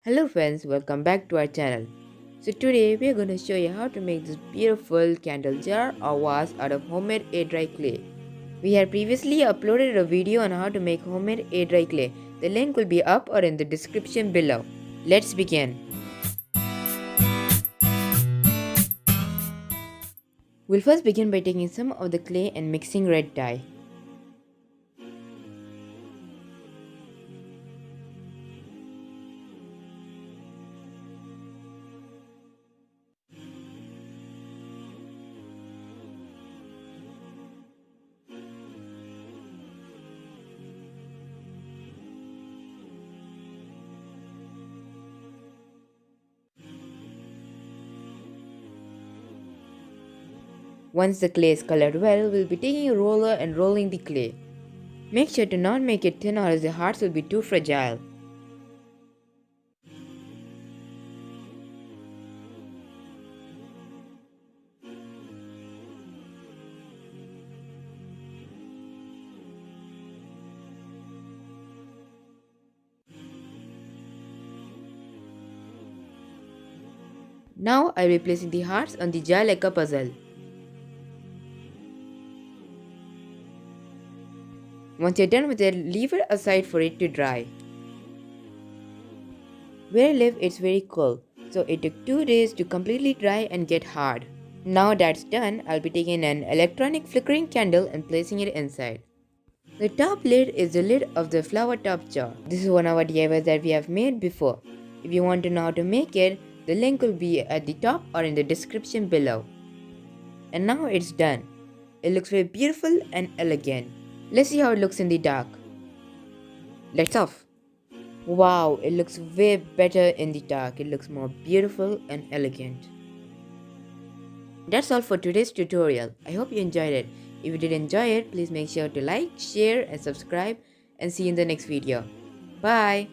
Hello friends, welcome back to our channel. So today we are going to show you how to make this beautiful candle jar or vase out of homemade air dry clay. We had previously uploaded a video on how to make homemade air dry clay. The link will be up or in the description below. Let's begin. We'll first begin by taking some of the clay and mixing red dye. Once the clay is colored well, we'll be taking a roller and rolling the clay. Make sure to not make it thin or else the hearts will be too fragile. Now I'll be placing the hearts on the jar like a puzzle. Once you're done with it, leave it aside for it to dry. Where I live, it's very cold, so it took 2 days to completely dry and get hard. Now that's done, I'll be taking an electronic flickering candle and placing it inside. The top lid is the lid of the flower top jar. This is one of our DIYs that we have made before. If you want to know how to make it, the link will be at the top or in the description below. And now it's done. It looks very beautiful and elegant. Let's see how it looks in the dark. Lights off. Wow, it looks way better in the dark. It looks more beautiful and elegant. That's all for today's tutorial. I hope you enjoyed it. If you did enjoy it, please make sure to like, share and subscribe and see you in the next video. Bye.